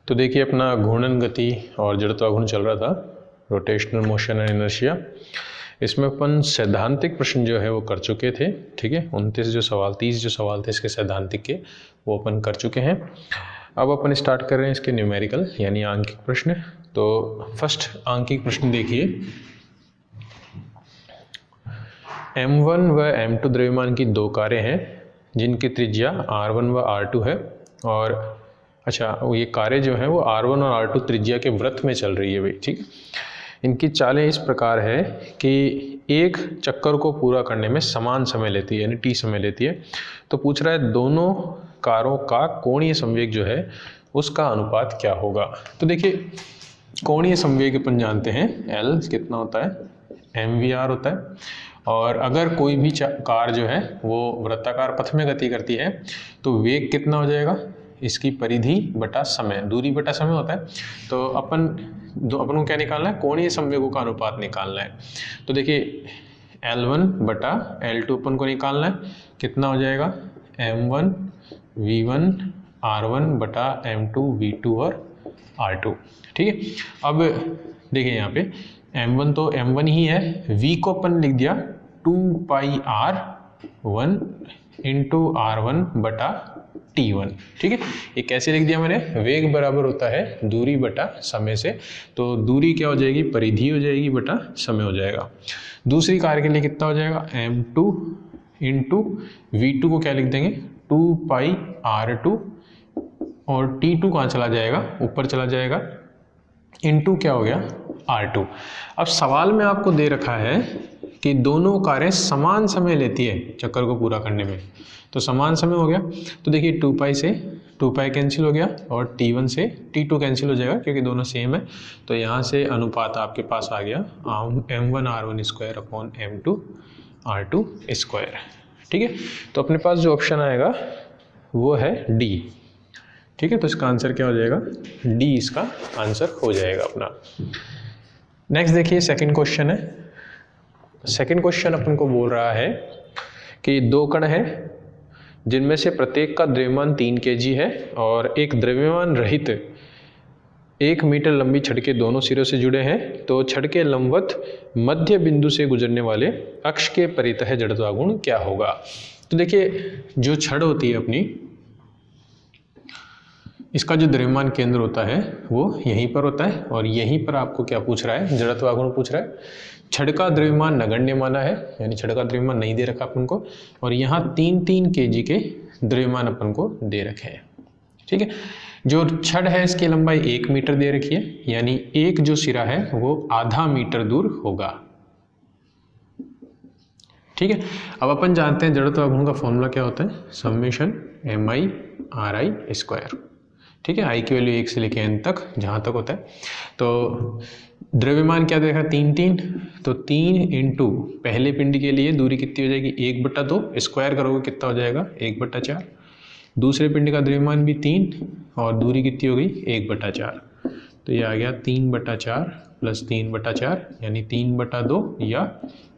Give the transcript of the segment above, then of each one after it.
तो देखिए अपना घूर्णन गति और जड़त्वाघूर्ण चल रहा था, रोटेशनल मोशन एंड इनर्शिया। इसमें अपन सैद्धांतिक प्रश्न जो है वो कर चुके थे। ठीक है, 30 जो सवाल थे इसके सैद्धांतिक के वो अपन कर चुके हैं। अब अपन स्टार्ट कर रहे हैं इसके न्यूमेरिकल यानी आंकिक प्रश्न। तो फर्स्ट आंकिक प्रश्न देखिए, M1 व M2 द्रव्यमान की दो कारें हैं जिनकी त्रिज्या R1 व R2 है। और अच्छा, ये कारें जो हैं वो R1 और R2 त्रिज्या के वृत्त में चल रही है भाई। ठीक, इनकी चालें इस प्रकार है कि एक चक्कर को पूरा करने में समान समय लेती है यानी t समय लेती है। तो पूछ रहा है दोनों कारों का कोणीय संवेग जो है उसका अनुपात क्या होगा। तो देखिए कोणीय संवेग अपन जानते हैं L कितना होता है, mvr होता है। और अगर कोई भी कार जो है वो वृत्ताकार पथ में गति करती है तो वेग कितना हो जाएगा, इसकी परिधि बटा समय, दूरी बटा समय होता है। तो अपन को क्या निकालना है, कोणीय संवेगों का अनुपात निकालना है। तो देखिए L1 बटा L2 अपन को निकालना है, कितना हो जाएगा M1 V1 R1 बटा M2 V2 और R2। ठीक है, अब देखिए यहाँ पे M1 तो M1 ही है, V को अपन लिख दिया 2 पाई R1 इंटू R1 बटा T1। ठीक है, ये कैसे लिख दिया मैंने, वेग बराबर होता है दूरी बटा समय से। तो दूरी क्या हो जाएगी, परिधि हो जाएगी बटा समय हो जाएगा। दूसरी कार के लिए कितना हो जाएगा, M2 इंटू V2 को क्या लिख देंगे 2 पाई R2 और T2 कहाँ चला जाएगा, ऊपर चला जाएगा, इंटू क्या हो गया R2। अब सवाल में आपको दे रखा है कि दोनों कारें समान समय लेती है चक्कर को पूरा करने में। तो समान समय हो गया, तो देखिए 2 पाई से 2 पाई कैंसिल हो गया और T1 से T2 कैंसिल हो जाएगा क्योंकि दोनों सेम है। तो यहाँ से अनुपात आपके पास आ गया M1 R1 square upon M2 R2 square. ठीक है, तो अपने पास जो ऑप्शन आएगा वो है D। ठीक है, तो इसका आंसर क्या हो जाएगा, D इसका आंसर हो जाएगा अपना। नेक्स्ट देखिए सेकंड क्वेश्चन है। सेकंड क्वेश्चन अपन को बोल रहा है कि दो कण हैं जिनमें से प्रत्येक का द्रव्यमान 3 kg है और एक द्रव्यमान रहित 1 मीटर लंबी छड़ के दोनों सिरों से जुड़े हैं। तो छड़ के लंबवत मध्य बिंदु से गुजरने वाले अक्ष के परितः जड़त्वाघूर्ण क्या होगा। तो देखिए जो छड़ होती है अपनी, इसका जो द्रव्यमान केंद्र होता है वो यहीं पर होता है और यहीं पर आपको क्या पूछ रहा है, जड़त्वाघूर्ण पूछ रहा है। छड़ का द्रव्यमान नगण्य माना है यानी छड़ का द्रव्यमान नहीं दे रखा अपन को, और यहाँ 3-3 kg के द्रव्यमान अपन को दे रखे हैं। ठीक है, जो छड़ है इसकी लंबाई 1 मीटर दे रखी है यानी एक जो सिरा है वो आधा मीटर दूर होगा। ठीक है, अब अपन जानते हैं जड़त्वाघूर्ण का फॉर्मूला क्या होता है, समेशन MI/RI स्क्वायर। ठीक है, आई की वैल्यू 1 से लेकर n तक जहाँ तक होता है। तो द्रव्यमान क्या देखा 3-3, तो 3 इंटू पहले पिंड के लिए दूरी कितनी हो जाएगी 1/2, स्क्वायर करोगे कितना हो जाएगा 1/4। दूसरे पिंड का द्रव्यमान भी 3 और दूरी कितनी हो गई 1/4। तो ये आ गया 3/4 प्लस 3/4 यानी 3/2 या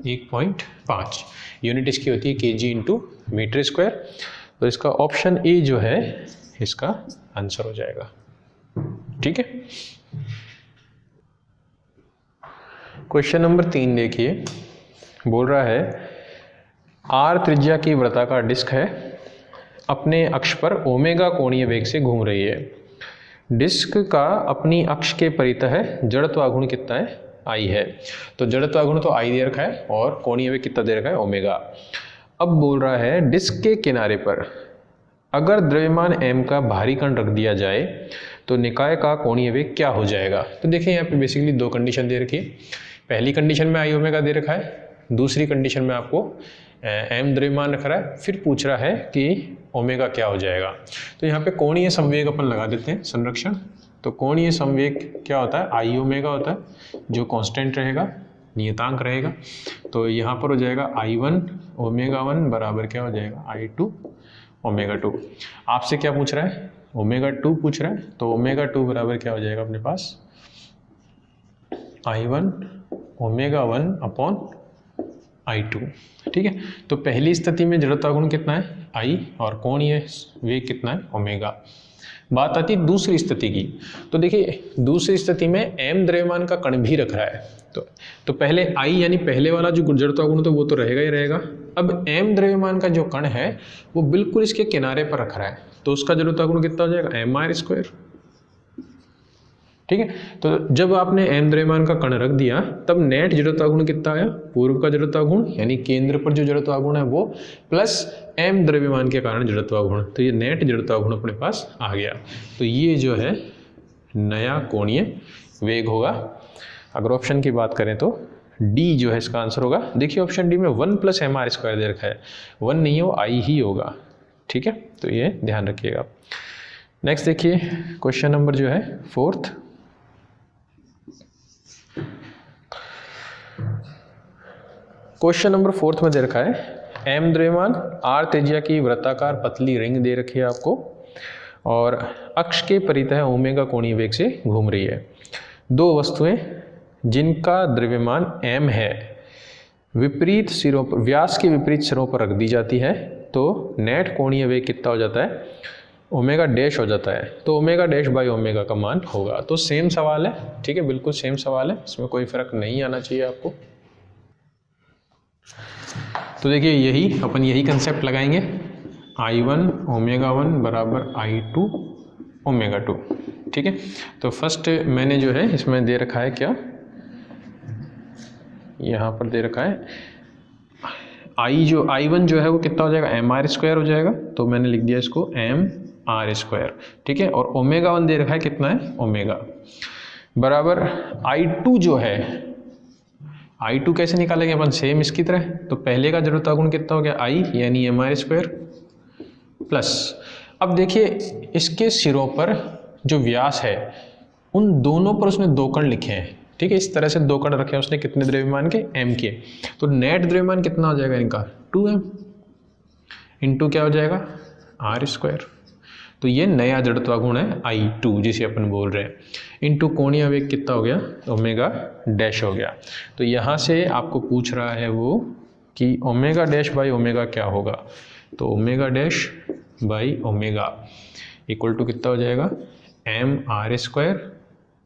1.5। यूनिट इसकी होती है kg इंटू मीटर स्क्वायर। तो इसका ऑप्शन ए जो है इसका आंसर हो जाएगा। ठीक है, क्वेश्चन नंबर 3 देखिए, बोल रहा है R त्रिज्या की वृत्ताकार डिस्क है, अपने अक्ष पर ओमेगा कोणीय वेग से घूम रही है। डिस्क का अपनी अक्ष के परितः जड़त्वाघूर्ण कितना है, I है। तो जड़त्वाघूर्ण तो I दे रखा है और कोणीय वेग कितना दे रखा है, ओमेगा। अब बोल रहा है डिस्क के किनारे पर अगर द्रव्यमान m का भारी कण रख दिया जाए तो निकाय का कोणीय वेग क्या हो जाएगा। तो देखिए यहाँ पे बेसिकली दो कंडीशन दे रखी है। पहली कंडीशन में I ओमेगा दे रखा है, दूसरी कंडीशन में आपको m द्रव्यमान रख रहा है, फिर पूछ रहा है कि ओमेगा क्या हो जाएगा। तो यहाँ पे कोणीय संवेग अपन लगा देते हैं संरक्षण। तो कोणीय संवेग क्या होता है, I ओमेगा होता है जो कांस्टेंट रहेगा, नियतांक रहेगा। तो यहाँ पर हो जाएगा I1 ओमेगा 1 बराबर क्या हो जाएगा I2 ओमेगा 2। आपसे क्या पूछ रहा है, ओमेगा 2 पूछ रहा है। तो ओमेगा 2 बराबर क्या हो जाएगा अपने पास I1 ओमेगा 1 अपॉन I2। ठीक है, तो पहली स्थिति में जड़त्वाघूर्ण कितना है I और कोणीय वेग कितना है ओमेगा। बात आती है दूसरी स्थिति की। तो देखिए दूसरी स्थिति में m द्रव्यमान का कण भी रख रहा है, तो पहले I यानी पहले वाला जो जड़त्वाघूर्ण तो वो तो रहेगा ही रहेगा। अब m द्रव्यमान का जो कण है वो बिल्कुल इसके किनारे पर रख रहा है, तो उसका जड़त्वाघूर्ण कितना हो जाएगा, mr²। ठीक है, तो जब आपने m द्रव्यमान का कण रख दिया तब नेट जड़त्वाघूर्ण कितना आया, पूर्व का जड़त्वाघूर्ण यानी केंद्र पर जो जड़त्वाघूर्ण है वो प्लस m द्रव्यमान के कारण जड़त्वाघूर्ण, तो ये नेट जड़त्वाघूर्ण अपने पास आ गया। तो ये जो है नया कोणीय वेग होगा। अगर ऑप्शन की बात करें तो डी जो है इसका आंसर होगा। देखिए ऑप्शन डी में 1 + mr² दे रखा है, 1 नहीं हो I ही होगा। ठीक है, तो ये ध्यान रखिएगा। नेक्स्ट देखिए क्वेश्चन नंबर जो है 4th। क्वेश्चन नंबर 4th में दे रखा है m द्रव्यमान r त्रिज्या की वृत्ताकार पतली रिंग दे रखी है आपको और अक्ष के परितः ओमेगा कोणीय वेग से घूम रही है। दो वस्तुएं जिनका द्रव्यमान m है विपरीत सिरों पर, व्यास के विपरीत सिरों पर रख दी जाती है, तो नेट कोणीय वेग कितना हो जाता है, ओमेगा डैश हो जाता है। तो ओमेगा डैश बाई ओमेगा का मान होगा। तो सेम सवाल है, ठीक है, बिल्कुल सेम सवाल है, इसमें कोई फर्क नहीं आना चाहिए आपको। तो देखिए यही कंसेप्ट लगाएंगे, I1 ω1 बराबर I2 ω2। ठीक है, तो फर्स्ट मैंने जो है इसमें दे रखा है क्या, यहाँ पर दे रखा है I1 जो है वो कितना हो जाएगा, mr² हो जाएगा, तो मैंने लिख दिया इसको mr²। ठीक है, और ω1 दे रखा है कितना है, ओमेगा बराबर I2 जो है, I2 कैसे निकालेंगे अपन, सेम इसकी तरह। तो पहले का जड़त्वाघूर्ण कितना हो गया, I यानी mr² प्लस, अब देखिए इसके सिरों पर जो व्यास है उन दोनों पर उसने दो कण लिखे हैं। ठीक है, इस तरह से दो कण रखे हैं उसने, कितने द्रव्यमान के, m के। तो नेट द्रव्यमान कितना हो जाएगा इनका, 2m इंटू क्या हो जाएगा, r²। तो ये नया जड़त्वाघूर्ण है I2 जिसे अपन बोल रहे हैं, इंटू कोणीय वेग कितना हो गया, ओमेगा डैश हो गया। तो यहाँ से आपको पूछ रहा है वो कि ओमेगा डैश बाई ओमेगा क्या होगा, तो omega dash by omega equal to कितना हो जाएगा, mr²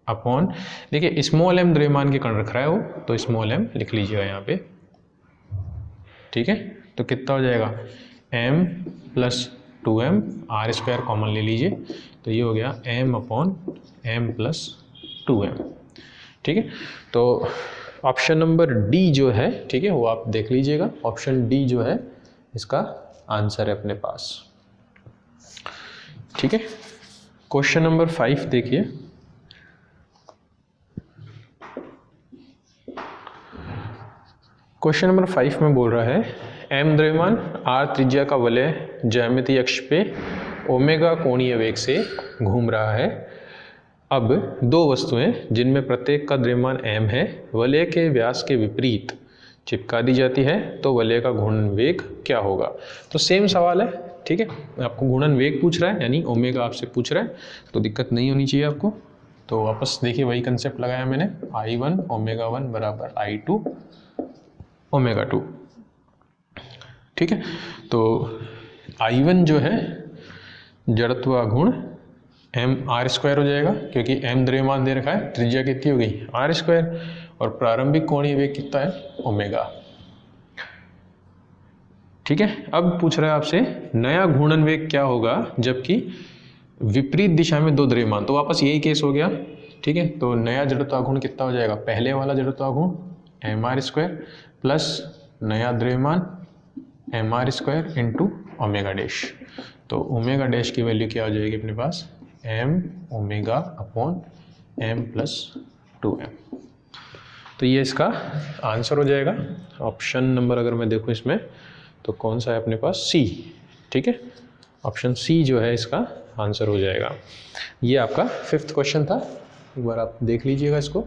अपॉन, देखिए स्मॉल m द्रव्यमान के कण रख रहा है वो, तो स्मॉल m लिख लीजिएगा यहाँ पे। ठीक है, तो कितना हो जाएगा, m + 2m, r² कॉमन ले लीजिए, तो ये हो गया m अपॉन m + 2m। ठीक है, तो ऑप्शन नंबर डी जो है, ठीक है, वो आप देख लीजिएगा, ऑप्शन डी जो है इसका आंसर है अपने पास। ठीक है, क्वेश्चन नंबर 5 देखिए। क्वेश्चन नंबर 5 में बोल रहा है m द्रव्यमान r त्रिज्या का वलय ज्यामितीय अक्ष पे ओमेगा कोणीय वेग से घूम रहा है। अब दो वस्तुएं जिनमें प्रत्येक का द्रव्यमान m है वलय के व्यास के विपरीत चिपका दी जाती है, तो वलय का घूर्णन वेग क्या होगा। तो सेम सवाल है, ठीक है, आपको घूर्णन वेग पूछ रहा है यानी ओमेगा आपसे पूछ रहा है, तो दिक्कत नहीं होनी चाहिए आपको। तो वापस देखिए वही कंसेप्ट लगाया मैंने, I1 ω1 बराबर I2 ω2। ठीक है, तो I1 जो है जड़त्वाघूर्ण mr² हो जाएगा, क्योंकि m द्रव्यमान दे रखा है, त्रिज्या कितनी हो गई, r², और प्रारंभिक कोणीय वेग कितना है, ओमेगा। ठीक है, अब पूछ रहा है आपसे नया घूर्णन वेग क्या होगा जबकि विपरीत दिशा में दो द्रव्यमान, तो वापस यही केस हो गया। ठीक है, तो नया जड़त्वाघूर्ण कितना हो जाएगा, पहले वाला जड़त्वाघूर्ण mr² प्लस नया द्रव्यमान mr² इंटू ओमेगा डैश। तो ओमेगा डैश की वैल्यू क्या हो जाएगी अपने पास, m omega upon m + 2m। तो ये इसका आंसर हो जाएगा। ऑप्शन नंबर अगर मैं देखूँ इसमें तो कौन सा है अपने पास, सी। ठीक है, ऑप्शन सी जो है इसका आंसर हो जाएगा। ये आपका 5th क्वेश्चन था, एक बार आप देख लीजिएगा इसको।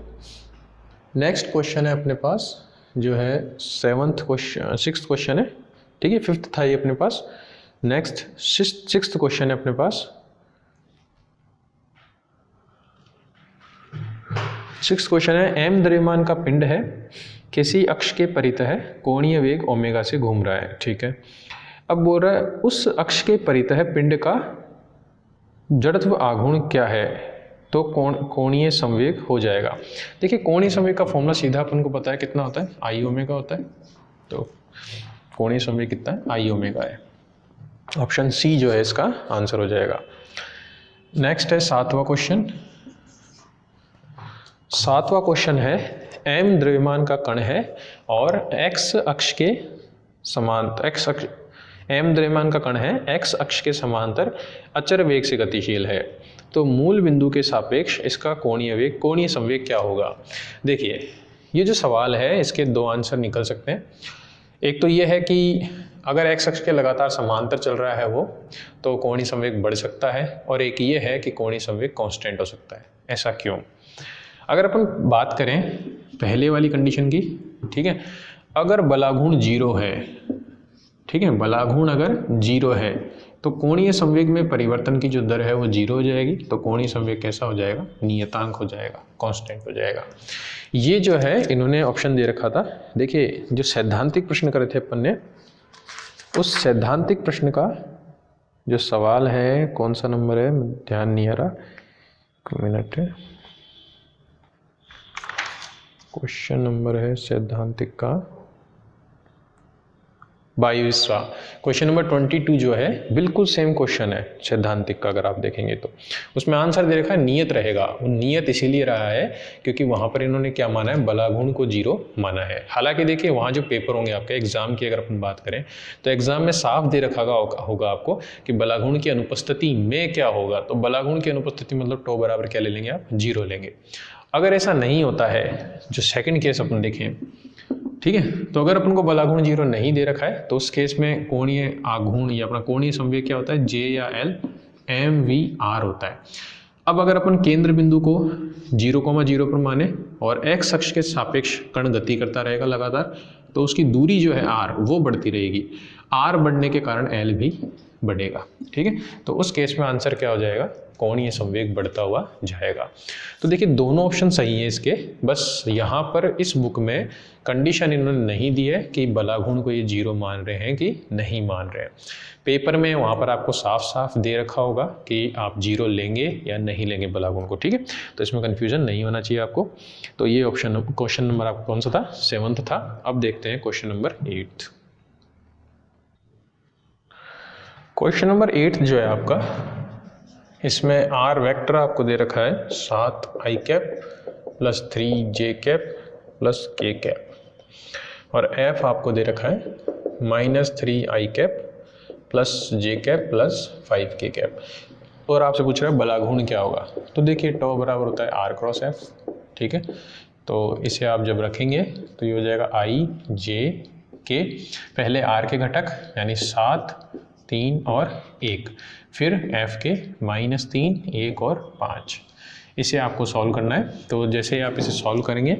नेक्स्ट क्वेश्चन है अपने पास जो है 6th क्वेश्चन है। ठीक है, 5th था ये अपने पास। नेक्स्ट 6th क्वेश्चन है अपने पास। 6th क्वेश्चन है m द्रव्यमान का पिंड है, किसी अक्ष के परितः कोणीय वेग ओमेगा से घूम रहा है। ठीक है, अब बोल रहा है उस अक्ष के परितः पिंड का जड़त्व आघूर्ण क्या है? तो कोणीय संवेग हो जाएगा। देखिए कोणीय संवेग का फॉर्मूला सीधा अपन को पता है कितना होता है, आई ओमेगा होता है। तो कोणीय संवेग कितना है, आई ओमेगा है। ऑप्शन सी जो है इसका आंसर हो जाएगा। नेक्स्ट है 7वां क्वेश्चन। 7वां क्वेश्चन है m द्रव्यमान का कण है और x अक्ष के समांतर m द्रव्यमान का कण है, x अक्ष के समांतर अचर वेग से गतिशील है, तो मूल बिंदु के सापेक्ष इसका कोणीय संवेग क्या होगा? देखिए ये जो सवाल है इसके दो आंसर निकल सकते हैं। एक तो ये है कि अगर x अक्ष के लगातार समांतर चल रहा है वो, तो कोणीय संवेग बढ़ सकता है, और एक ये है कि कोणीय संवेग कांस्टेंट हो सकता है। ऐसा क्यों? अगर अपन बात करें पहले वाली कंडीशन की, ठीक है, अगर बलाघूर्ण 0 है, ठीक है, बलाघूर्ण अगर 0 है तो कोणीय संवेग में परिवर्तन की जो दर है वो 0 हो जाएगी, तो कोणीय संवेग कैसा हो जाएगा, नियतांक हो जाएगा, कांस्टेंट हो जाएगा। ये जो है इन्होंने ऑप्शन दे रखा था। देखिए जो सैद्धांतिक प्रश्न करे थे अपन ने, उस सैद्धांतिक प्रश्न का जो सवाल है कौन सा नंबर है ध्यान नहीं आ रहा, मिनट है, क्वेश्चन नंबर है सैद्धांतिक का 22वां, क्वेश्चन नंबर 22 जो है बिल्कुल सेम क्वेश्चन है सैद्धांतिक का। अगर आप देखेंगे तो उसमें आंसर दे रखा है नियत रहेगा। वो नियत इसीलिए रहा है क्योंकि वहाँ पर इन्होंने क्या माना है, बलाघूर्ण को 0 माना है। हालांकि देखिए वहाँ जो पेपर होंगे आपके एग्जाम की अगर अपन बात करें तो एग्जाम में साफ दे रखा होगा आपको कि बलाघूर्ण की अनुपस्थिति में क्या होगा। तो बलाघूर्ण की अनुपस्थिति मतलब टो बराबर क्या ले लेंगे आप, 0 लेंगे। अगर ऐसा नहीं होता है, जो सेकंड केस अपन देखें, ठीक है, तो अगर अपन को बलाघूर्ण 0 नहीं दे रखा है तो उस केस में कोणीय आघूर्ण या अपना कोणीय संवेग क्या होता है, J या L mv/r होता है। अब अगर अपन केंद्र बिंदु को 0,0 पर माने और x अक्ष के सापेक्ष कण गति करता रहेगा लगातार, तो उसकी दूरी जो है r वो बढ़ती रहेगी। r बढ़ने के कारण L भी बढ़ेगा, ठीक है। तो उस केस में आंसर क्या हो जाएगा, कोणीय संवेग बढ़ता हुआ जाएगा। तो देखिए दोनों ऑप्शन सही है इसके, बस यहाँ पर इस बुक में कंडीशन इन्होंने नहीं दी है कि बलाघूर्ण को ये 0 मान रहे हैं कि नहीं मान रहे हैं। पेपर में वहाँ पर आपको साफ साफ दे रखा होगा कि आप 0 लेंगे या नहीं लेंगे बलाघूर्ण को, ठीक है। तो इसमें कन्फ्यूजन नहीं होना चाहिए आपको। तो ये ऑप्शन क्वेश्चन नंबर आपको कौन सा था, 7th था। अब देखते हैं क्वेश्चन नंबर 8। क्वेश्चन नंबर 8 जो है आपका, इसमें r वेक्टर आपको दे रखा है 7i cap plus 3j cap plus k cap, और f आपको दे रखा है -3i cap plus j cap plus 5k cap, और आपसे पूछ रहा है बलाघूर्ण क्या होगा। तो देखिए टो बराबर होता है r क्रॉस f, ठीक है। तो इसे आप जब रखेंगे तो ये हो जाएगा i j k, पहले r के घटक यानी 7, 3 और 1, फिर f के -3, 1 और 5। इसे आपको सॉल्व करना है। तो जैसे आप इसे सॉल्व करेंगे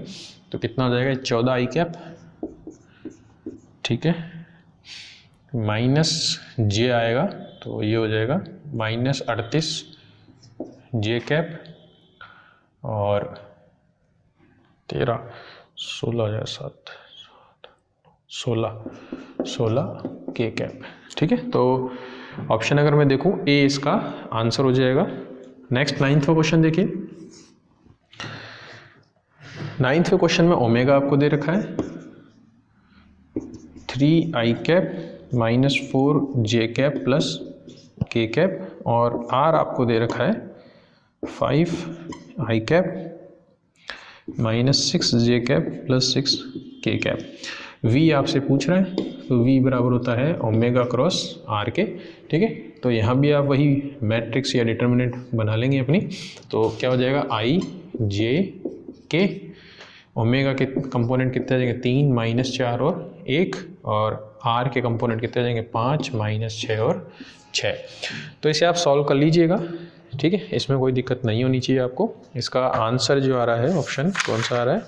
तो कितना हो जाएगा, 14i कैप, ठीक है, माइनस j आएगा तो ये हो जाएगा -38j कैप, और 13, 16 हो जाएगा, 16 k कैप, ठीक है। तो ऑप्शन अगर मैं देखूं ए इसका आंसर हो जाएगा। नेक्स्ट 9वां क्वेश्चन देखिए। 9वें क्वेश्चन में ओमेगा आपको दे रखा है 3i cap -4j cap plus k cap, और r आपको दे रखा है 5i cap -6j cap plus 6k cap. v आपसे पूछ रहे हैं तो v बराबर होता है ओमेगा क्रॉस r के, ठीक है। तो यहाँ भी आप वही मैट्रिक्स या डिटर्मिनेंट बना लेंगे अपनी। तो क्या हो जाएगा, i j k, ओमेगा के कंपोनेंट कितने आ जाएंगे, 3 -4 और 1, और r के कंपोनेंट कितने आ जाएंगे, 5 -6 और 6। तो इसे आप सॉल्व कर लीजिएगा, ठीक है, इसमें कोई दिक्कत नहीं होनी चाहिए आपको। इसका आंसर जो आ रहा है ऑप्शन कौन सा आ रहा है,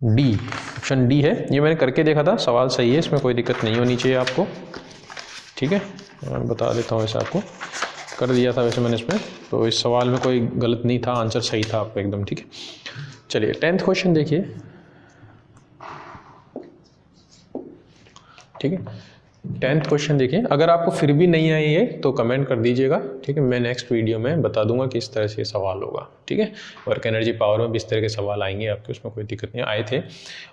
डी, ऑप्शन डी है। ये मैंने करके देखा था, सवाल सही है, इसमें कोई दिक्कत नहीं होनी चाहिए आपको, ठीक है। मैं बता देता हूँ, वैसे आपको कर दिया था वैसे मैंने इसमें, तो इस सवाल में कोई गलत नहीं था, आंसर सही था आपका एकदम, ठीक है। चलिए 10th क्वेश्चन देखिए, ठीक है। 10th क्वेश्चन देखिए, अगर आपको फिर भी नहीं आई है तो कमेंट कर दीजिएगा, ठीक है। मैं नेक्स्ट वीडियो में बता दूंगा कि इस तरह से सवाल होगा, ठीक है। वर्क एनर्जी पावर में भी इस तरह के सवाल आएंगे आपके, उसमें कोई दिक्कत नहीं, आए थे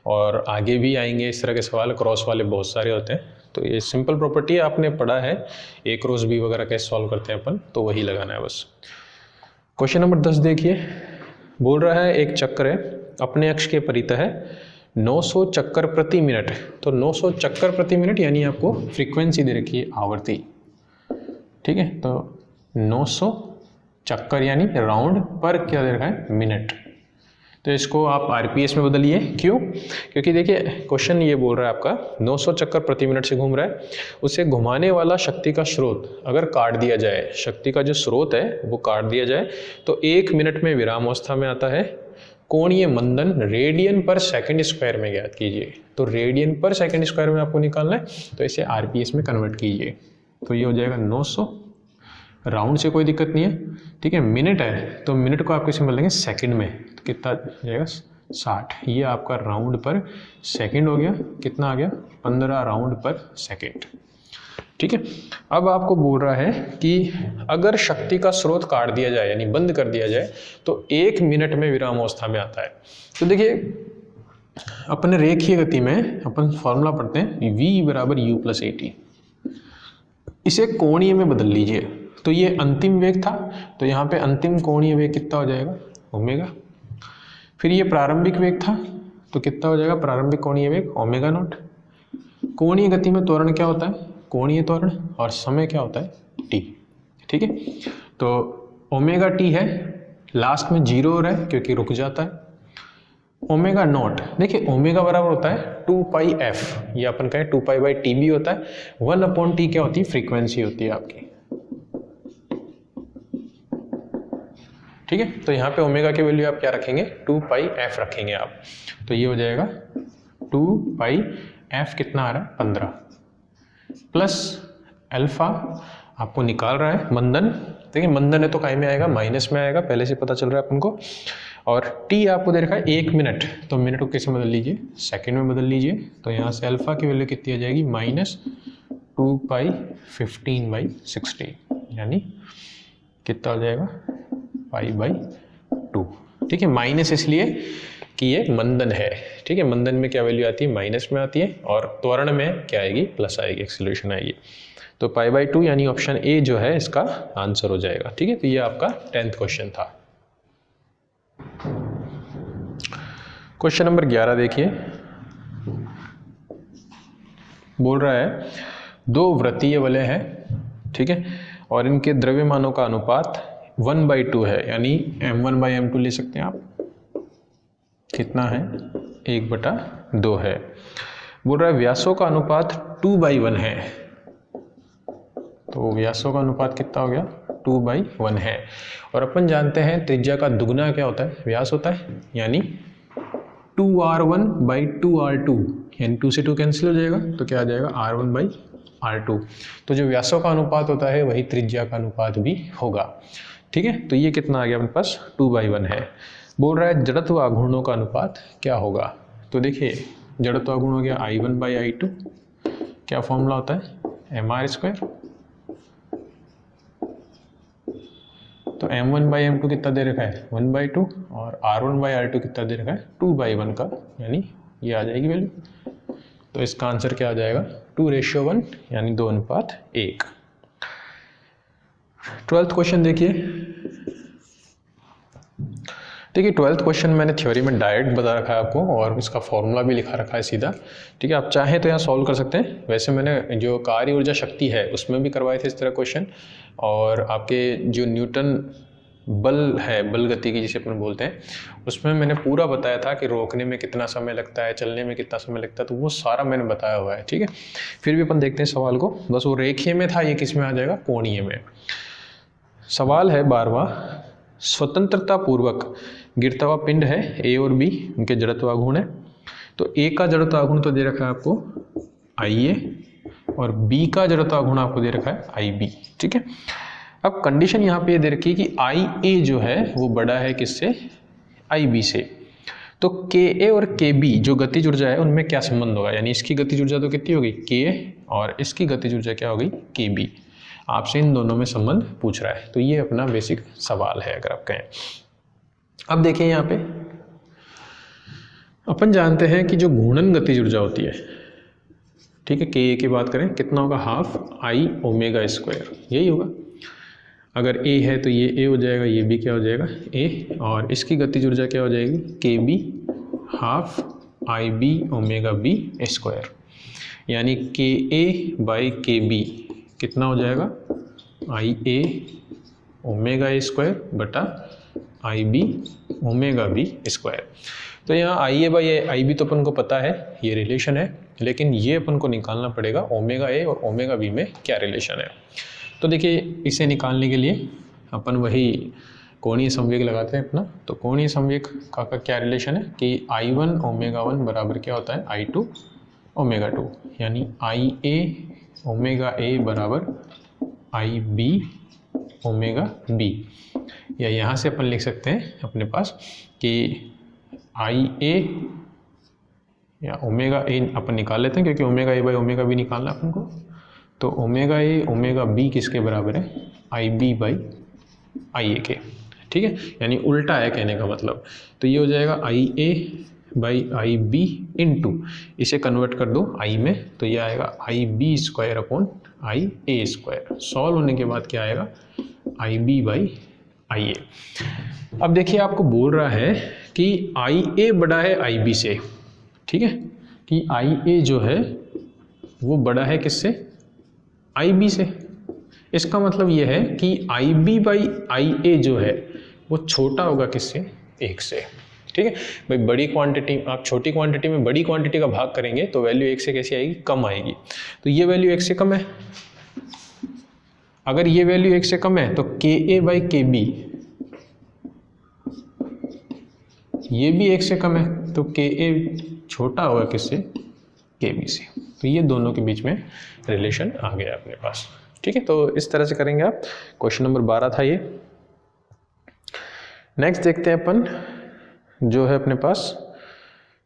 और आगे भी आएंगे इस तरह के सवाल। क्रॉस वाले बहुत सारे होते हैं, तो ये सिंपल प्रॉपर्टी आपने पढ़ा है, ए क्रॉस बी वगैरह कैसे सॉल्व करते हैं अपन, तो वही लगाना है बस। क्वेश्चन नंबर 10 देखिए, बोल रहा है एक चक्र है अपने अक्ष के परितः है 900 चक्कर प्रति मिनट। तो 900 चक्कर प्रति मिनट यानी आपको फ्रीक्वेंसी दे रखी है, आवृत्ति, ठीक है। तो 900 चक्कर यानी राउंड पर क्या दे रखा है, मिनट। तो इसको आप आरपीएस में बदलिए, क्यों? क्योंकि देखिए क्वेश्चन ये बोल रहा है आपका 900 चक्कर प्रति मिनट से घूम रहा है, उसे घुमाने वाला शक्ति का स्रोत अगर काट दिया जाए, शक्ति का जो स्रोत है वो काट दिया जाए तो 1 मिनट में विराम अवस्था में आता है। कोणीय मंदन रेडियन पर सेकंड स्क्वायर में ज्ञात कीजिए। तो रेडियन पर सेकंड स्क्वायर में आपको निकालना है, तो इसे आरपीएस में कन्वर्ट कीजिए। तो ये हो जाएगा 900, राउंड से कोई दिक्कत नहीं है, ठीक है। मिनट है तो मिनट को आप कैसे बदल देंगे, सेकंड में, तो कितना जाएगा 60। ये आपका राउंड पर सेकंड हो गया, कितना आ गया 15 राउंड पर सेकंड, ठीक है। अब आपको बोल रहा है कि अगर शक्ति का स्रोत काट दिया जाए यानी बंद कर दिया जाए तो 1 मिनट में विराम अवस्था में आता है। तो देखिए अपने रेखीय गति में अपन फॉर्मूला पढ़ते हैं v बराबर u प्लस at, इसे कोणीय में बदल लीजिए। तो ये अंतिम वेग था, तो यहाँ पे अंतिम कोणीय वेग कितना हो जाएगा, ओमेगा। फिर ये प्रारंभिक वेग था, तो कितना हो जाएगा प्रारंभिक कोणीय वेग, ओमेगा नॉट। कोणीय गति में त्वरण क्या होता है, कोणीय त्वरण, और समय क्या होता है, t, ठीक है। तो ओमेगा t है, लास्ट में 0 हो रहा है क्योंकि रुक जाता है। ओमेगा नॉट, देखिए ओमेगा बराबर होता है 2 पाई f, ये अपन कहें 2 पाई बाई टी भी होता है। 1/t क्या होती है, फ्रीक्वेंसी होती है आपकी, ठीक है। तो यहाँ पे ओमेगा की वैल्यू आप क्या रखेंगे, 2 पाई f रखेंगे आप। तो ये हो जाएगा 2 पाई f, कितना आ रहा है 15, प्लस अल्फा आपको निकाल रहा है मंदन। देखिए मंदन है तो काय में आएगा, माइनस में आएगा, पहले से पता चल रहा है अपन को। और t आपको दे रखा है 1 मिनट, तो मिनट को कैसे बदल लीजिए, सेकंड में बदल लीजिए। तो यहाँ से अल्फा की वैल्यू कितनी आ जाएगी, -2 पाई 15/16, यानी कितना हो जाएगा π/2, ठीक है। माइनस इसलिए कि ये मंदन है, ठीक है। मंदन में क्या वैल्यू आती है, माइनस में आती है, और त्वरण में क्या आएगी, प्लस आएगी, एक्सीलरेशन आएगी। तो π/2 यानी ऑप्शन ए जो है इसका आंसर हो जाएगा, ठीक है। तो ये आपका 10th क्वेश्चन था। क्वेश्चन नंबर 11 देखिए, बोल रहा है 2 वृत्तीय वलय है, ठीक है, और इनके द्रव्यमानों का अनुपात 1/2 है, यानी m1/m2 ले सकते हैं आप, कितना है 1/2 है। बोल रहा है व्यासों का अनुपात 2/1 है, तो व्यासों का अनुपात कितना हो गया, 2/1 है। और अपन जानते हैं त्रिज्या का दुगना क्या होता है, व्यास होता है, यानी 2r1/2r2, यानी 2 से 2 कैंसिल हो जाएगा, तो क्या आ जाएगा r1/r2। तो जो व्यासों का अनुपात होता है वही त्रिज्या का अनुपात भी होगा, ठीक है। तो ये कितना आ गया अपने पास, 2/1 है। बोल रहा है जड़त्व आघूर्णों का अनुपात क्या होगा। तो देखिए जड़त्व आघूर्ण हो गया I1/I2, क्या फॉर्मूला होता है, mr²। तो m1/m2 कितना दे रखा है, 1/2, और r1/r2 कितना दे रखा है, 2/1 का, यानी ये आ जाएगी वैल्यू। तो इसका आंसर क्या आ जाएगा, 2:1, यानी 2:1। 12th क्वेश्चन देखिए, 12th क्वेश्चन मैंने थ्योरी में डायरेक्ट बता रखा है आपको, और इसका फॉर्मूला भी लिखा रखा है सीधा, ठीक है। आप चाहें तो यहाँ सॉल्व कर सकते हैं। वैसे मैंने जो कार्य ऊर्जा शक्ति है उसमें भी करवाए थे इस तरह क्वेश्चन, और आपके जो न्यूटन बल है, बल गति की जिसे अपन बोलते हैं, उसमें मैंने पूरा बताया था कि रोकने में कितना समय लगता है, चलने में कितना समय लगता है, तो वो सारा मैंने बताया हुआ है, ठीक है। फिर भी अपन देखते हैं सवाल को, बस वो रेखीय में था, ये किस में आ जाएगा, कोणीय में। सवाल है 12वां, स्वतंत्रता पूर्वक गिरता हुआ पिंड है ए और बी, उनके जड़त्व आघूर्ण है। तो ए का जड़त्व आघूर्ण तो दे रखा है आपको IA, और बी का जड़त्व आघूर्ण आपको दे रखा है IB, ठीक है। अब कंडीशन यहाँ पे दे रखी है कि IA जो है वो बड़ा है किससे, IB से। तो के ए और के बी जो गतिज ऊर्जा है उनमें क्या संबंध होगा, यानी इसकी गतिज ऊर्जा तो कितनी होगी के ए और इसकी गतिज ऊर्जा क्या होगी के बी। आपसे इन दोनों में संबंध पूछ रहा है, तो ये अपना बेसिक सवाल है अगर आप कहें। अब देखिए यहाँ पे अपन जानते हैं कि जो घूर्णन गतिज ऊर्जा होती है, ठीक है, के ए की बात करें कितना होगा हाफ आई ओमेगा स्क्वायर, यही होगा। अगर ए है तो ये ए हो जाएगा, ये भी क्या हो जाएगा ए, और इसकी गतिज ऊर्जा क्या हो जाएगी K B half I B omega B square, यानी के ए बाई के बी कितना हो जाएगा आई ए ओमेगा स्क्वायर बटा आई बी ओमेगा बी स्क्वायर। तो यहाँ आई ए बाई आई बी तो अपन को पता है ये रिलेशन है, लेकिन ये अपन को निकालना पड़ेगा ओमेगा ए और ओमेगा बी में क्या रिलेशन है। तो देखिए इसे निकालने के लिए अपन वही कोणीय संवेग लगाते हैं अपना। तो कोणीय संवेग का क्या रिलेशन है कि आई वन ओमेगा वन बराबर क्या होता है आई टू ओमेगा टू, यानी आई ए ओमेगा ए बराबर आई बी ओमेगा बी, या यहाँ से अपन लिख सकते हैं अपने पास कि आई ए या ओमेगा ए अपन निकाल लेते हैं, क्योंकि omega A by omega B निकालना अपन को। तो ओमेगा ए ओमेगा बी किसके बराबर है आई बी बाई आई ए के, ठीक है, यानी उल्टा है कहने का मतलब। तो ये हो जाएगा I A by I B into, इसे कन्वर्ट कर दो आई में, तो ये आएगा I B square upon I A square. Solve होने के बाद क्या आएगा आई बी बाई आई ए। अब देखिए आपको बोल रहा है कि आई ए बड़ा है आई बी से, ठीक है, कि आई ए जो है वो बड़ा है किससे आई बी से। इसका मतलब ये है कि आई बी बाई आई ए जो है वो छोटा होगा किससे एक से, ठीक है। भाई बड़ी क्वांटिटी, आप छोटी क्वांटिटी में बड़ी क्वांटिटी का भाग करेंगे तो वैल्यू एक से कैसी आएगी कम आएगी। तो ये वैल्यू एक से कम है, अगर ये वैल्यू एक से कम है तो के ए बाई के बी ये भी एक से कम है, तो के ए छोटा होगा किससे के बी से। तो ये दोनों के बीच में रिलेशन आ गया अपने पास, ठीक है। तो इस तरह से करेंगे आप। क्वेश्चन नंबर 12 था ये। नेक्स्ट देखते हैं अपन जो है अपने पास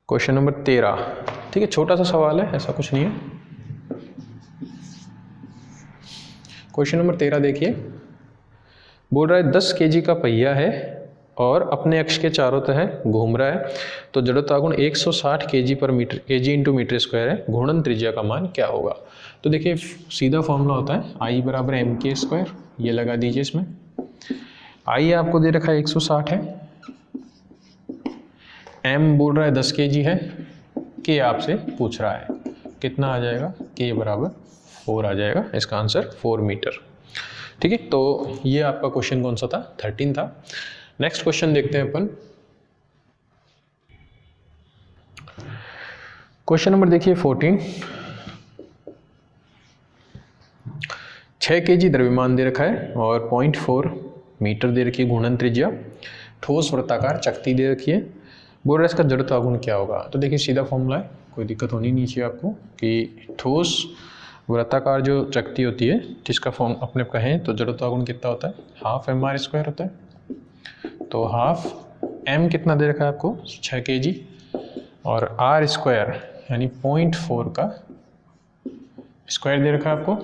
क्वेश्चन नंबर 13, ठीक है, छोटा सा सवाल है, ऐसा कुछ नहीं है। क्वेश्चन नंबर 13 देखिए, बोल रहा है 10 केजी का पहिया है और अपने अक्ष के चारों तरह घूम रहा है, तो जड़त्वागुण 160 KG per metre, KG into metre square है, घूर्णन त्रिज्या का मान क्या होगा। तो देखिए सीधा फॉर्मूला होता है आई बराबर एम के स्क्वायर, ये लगा दीजिए इसमें। आई आपको दे रखा है 160 है, एम बोल रहा है 10 केजी है, के आपसे पूछ रहा है कितना आ जाएगा, के बराबर 4 आ जाएगा, इसका आंसर 4 मीटर, ठीक है। तो ये आपका क्वेश्चन कौन सा था 13 था। नेक्स्ट क्वेश्चन देखते हैं अपन। क्वेश्चन नंबर देखिए 14, 6 केजी द्रव्यमान दे रखा है और 0.4 मीटर दे रखी है घूर्णन त्रिज्या, ठोस वृत्ताकार चकती दे रखी है, बोल रहा है इसका जड़त्वागुण क्या होगा। तो देखिए सीधा फॉर्मूला है, कोई दिक्कत होनी नहीं चाहिए आपको, कि ठोस वृत्ताकार जो चकती होती है जिसका फॉर्म अपने कहें तो जड़त्वागुण कितना होता है हाफ एम आर स्क्वायर होता है। तो हाफ एम कितना दे रखा है आपको 6 केजी और आर स्क्वायर यानी 0.4 का स्क्वायर दे रखा है आपको।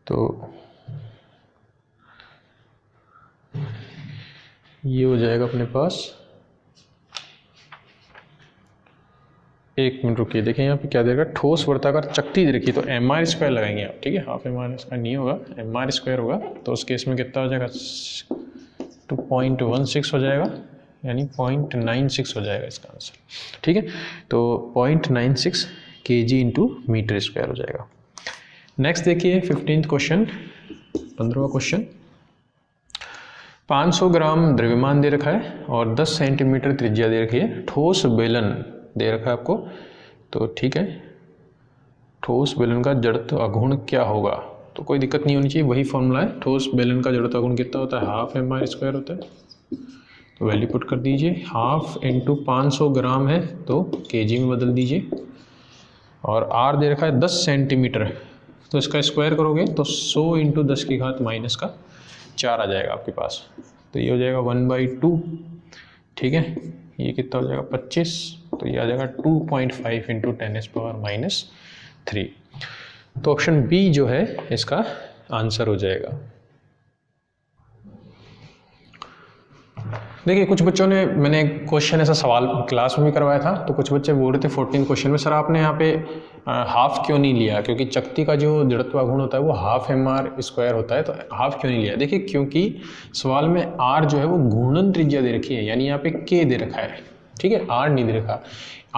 तो ये हो जाएगा अपने पास, एक मिनट रुकिए, देखें यहाँ पे क्या देगा, ठोस वृत्ताकार चकती दे रखी है, तो एम आर स्क्वायर लगाएंगे आप, ठीक है, हाफ एम आर स्क्वायर नहीं होगा, एम आर स्क्वायर होगा। तो उस केस में कितना हो जाएगा 2.16 हो जाएगा, यानी 0.96 हो जाएगा इसका आंसर, ठीक है। तो 0.96 केजी इंटू मीटर स्क्वायर हो जाएगा। नेक्स्ट देखिए 15th क्वेश्चन, 15वां क्वेश्चन, 500 ग्राम द्रव्यमान दे रखा है और 10 सेंटीमीटर त्रिज्या दे रखी है, ठोस बेलन दे रखा है आपको। तो ठीक है, ठोस बेलन का जड़त्व अघूर्ण क्या होगा, तो कोई दिक्कत नहीं होनी चाहिए, वही फॉर्मूला है। ठोस बेलन का जड़त्व अघूर्ण कितना होता है हाफ एम आर स्क्वायर होता है। तो वैल्यू पुट कर दीजिए, हाफ इंटू 500 ग्राम है तो केजी में बदल दीजिए, और आर दे रखा है 10 सेंटीमीटर, तो इसका स्क्वायर करोगे तो 100 इंटू 10 की घात माइनस का 4 आ जाएगा आपके पास। तो ये हो जाएगा 1/2, ठीक है, ये कितना हो जाएगा 25, तो ये आ जाएगा 2.5 इंटू 10⁻³ तो ऑप्शन बी जो है इसका आंसर हो जाएगा। देखिए कुछ बच्चों ने, मैंने क्वेश्चन ऐसा सवाल क्लास में भी करवाया था, तो कुछ बच्चे बोल रहे थे 14 क्वेश्चन में सर आपने यहाँ पे हाफ क्यों नहीं लिया, क्योंकि चकती का जो जड़त्वाघूर्ण होता है वो हाफ mr² होता है, तो हाफ क्यों नहीं लिया। देखिए क्योंकि सवाल में r जो है वो घूर्णन त्रिज्या दे रखी है, यानी यहाँ पे k दे रखा है, ठीक है, r नहीं दे रखा।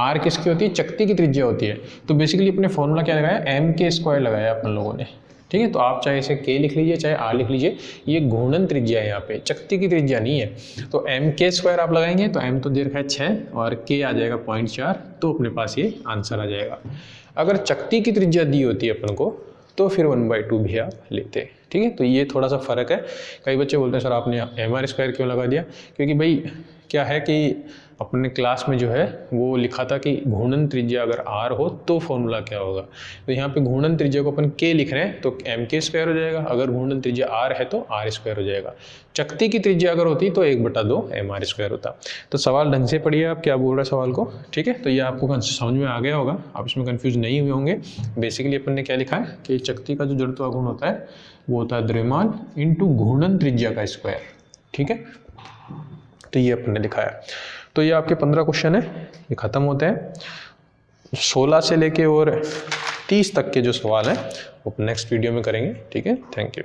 r किसकी होती है, चकती की त्रिज्या होती है, तो बेसिकली अपने फॉर्मूला क्या लगाया, mk² लगाया अपन लोगों ने, ठीक है। तो आप चाहे इसे k लिख लीजिए चाहे r लिख लीजिए, ये घूर्णन त्रिज्या है, यहाँ पे चकती की त्रिज्या नहीं है। तो mk² आप लगाएंगे तो m तो दे रखा है 6 और k आ जाएगा 0.4, तो अपने पास ये आंसर आ जाएगा। अगर चकती की त्रिज्या दी होती है अपन को तो फिर 1/2 भी आप लेते, ठीक है। तो ये थोड़ा सा फर्क है। कई बच्चे बोलते हैं सर आपने mr² क्यों लगा दिया, क्योंकि भाई क्या है कि अपने क्लास में जो है वो लिखा था कि घूर्णन त्रिज्या अगर r हो तो फॉर्मूला क्या होगा, तो यहाँ पे घूर्णन त्रिज्या को अपन k लिख रहे हैं तो mk² हो जाएगा, अगर घूर्णन त्रिज्या r है तो r² हो जाएगा। चकती की त्रिज्या अगर होती तो 1/2 mr² होता। तो सवाल ढंग से पढ़िए आप क्या बोल रहे हैं सवाल को, ठीक है। तो ये आपको समझ में आ गया होगा, आप इसमें कन्फ्यूज नहीं हुए होंगे। बेसिकली अपन ने क्या लिखा है कि चकती का जो जड़त्वाघूर्ण होता है वो होता है द्रव्यमान इंटू घूर्णन त्रिज्या का स्क्वायर, ठीक है। तो ये अपन ने लिखा है। तो ये आपके 15 क्वेश्चन है, ये खत्म होते हैं। 16 से लेके और 30 तक के जो सवाल हैं वो नेक्स्ट वीडियो में करेंगे, ठीक है। Thank you.